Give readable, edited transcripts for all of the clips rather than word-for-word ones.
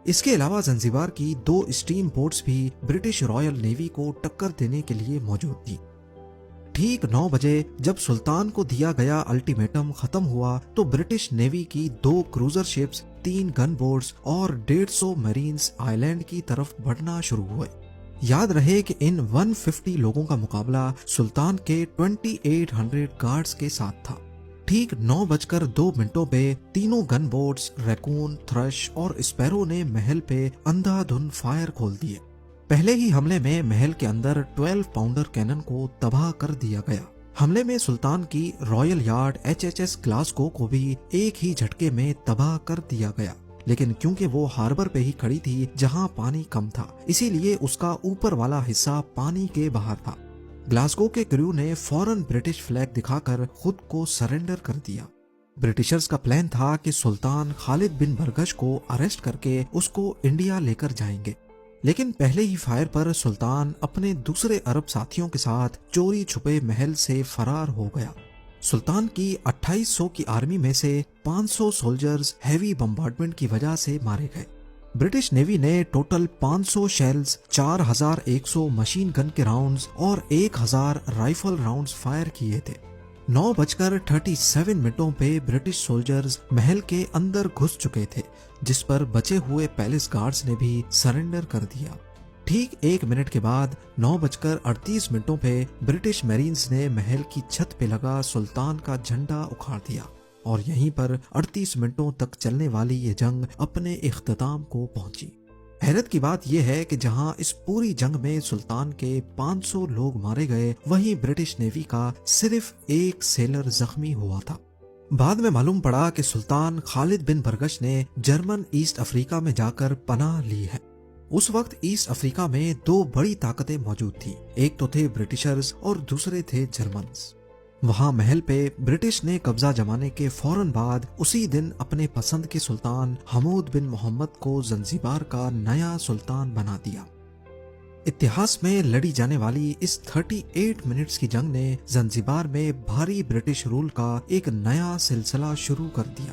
اس کے علاوہ زنزیبار کی 2 اسٹیم بوٹس بھی برٹش رائل نیوی کو ٹکر دینے کے لیے موجود تھی۔ ٹھیک 9 بجے جب سلطان کو دیا گیا الٹیمیٹم ختم ہوا تو برٹش نیوی کی 2 کروزر شپس، 3 گن بوٹس اور 150 میرینز آئی لینڈ کی طرف بڑھنا شروع ہوئے۔ یاد رہے کہ ان 150 لوگوں کا مقابلہ سلطان کے 2800 گارڈز کے ساتھ تھا۔ ٹھیک 9:02 پہ تینوں گن بوٹس ریکون، تھرش اور اسپیرو نے محل پہ اندھا دھند فائر کھول دیے۔ پہلے ہی حملے میں محل کے اندر 12 پاؤنڈر کینن کو تباہ کر دیا گیا۔ حملے میں سلطان کی رائل یارڈ HHS گلاسگو کو بھی ایک ہی جھٹکے میں تباہ کر دیا گیا، لیکن کیونکہ وہ ہاربر پہ ہی کھڑی تھی جہاں پانی کم تھا، اسی لیے اس کا اوپر والا حصہ پانی کے باہر تھا۔ گلاسگو کے کریو نے فوراً برٹش فلیگ دکھا کر خود کو سرنڈر کر دیا۔ برٹشرز کا پلان تھا کہ سلطان خالد بن برگش کو اریسٹ کر کے اس کو انڈیا لے کر جائیں گے، لیکن پہلے ہی فائر پر سلطان اپنے دوسرے عرب ساتھیوں کے ساتھ چوری چھپے محل سے فرار ہو گیا۔ سلطان کی 2800 کی آرمی میں سے 500 سولجرز ہیوی بمبارڈمنٹ کی وجہ سے مارے گئے۔ برٹش نیوی نے ٹوٹل 500 شیلز، 4100 مشین گن کے راؤنڈز اور 1000 رائفل راؤنڈز فائر کیے تھے۔ 9:37 پہ برٹش سولجرز محل کے اندر گھس چکے تھے، جس پر بچے ہوئے پیلس گارڈز نے بھی سرنڈر کر دیا۔ ٹھیک 1 منٹ کے بعد 9:38 پہ برٹش میرینز نے محل کی چھت پہ لگا سلطان کا جھنڈا اکھاڑ دیا، اور یہیں پر 38 منٹوں تک چلنے والی یہ جنگ اپنے اختتام کو پہنچی۔ حیرت کی بات یہ ہے کہ جہاں اس پوری جنگ میں سلطان کے 500 لوگ مارے گئے، وہیں برٹش نیوی کا صرف 1 سیلر زخمی ہوا تھا۔ بعد میں معلوم پڑا کہ سلطان خالد بن برگش نے جرمن ایسٹ افریقہ میں جا کر پناہ لی ہے۔ اس وقت ایسٹ افریقہ میں 2 بڑی طاقتیں موجود تھیں، ایک تو تھے برٹشرز اور دوسرے تھے جرمنز۔ وہاں محل پہ برٹش نے قبضہ جمانے کے فوراً بعد اسی دن اپنے پسند کے سلطان حمود بن محمد کو زنزیبار کا نیا سلطان بنا دیا۔ اتہاس میں لڑی جانے والی اس 38 منٹس کی جنگ نے زنزیبار میں بھاری برٹش رول کا ایک نیا سلسلہ شروع کر دیا۔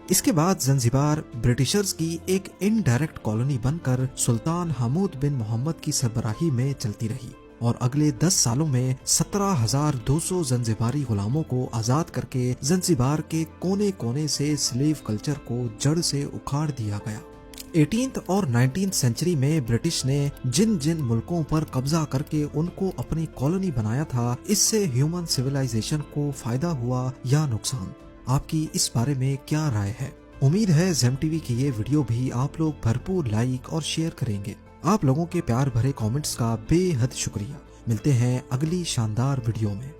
اس کے بعد زنزیبار برٹشرز کی ایک انڈائریکٹ کالونی بن کر سلطان حمود بن محمد کی سربراہی میں چلتی رہی، اور اگلے 10 سالوں میں 17,200 زنزیباری غلاموں کو آزاد کر کے زنزیبار کے کونے کونے سے سلیو کلچر کو جڑ سے اکھاڑ دیا گیا۔ 18 اور 19 سینچری میں برٹش نے جن جن ملکوں پر قبضہ کر کے ان کو اپنی کالونی بنایا تھا، اس سے ہیومن سویلائزیشن کو فائدہ ہوا یا نقصان؟ آپ کی اس بارے میں کیا رائے ہے؟ امید ہے زیم ٹی وی کی یہ ویڈیو بھی آپ لوگ بھرپور لائک اور شیئر کریں گے۔ آپ لوگوں کے پیار بھرے کامنٹس کا بے حد شکریہ۔ ملتے ہیں اگلی شاندار ویڈیو میں۔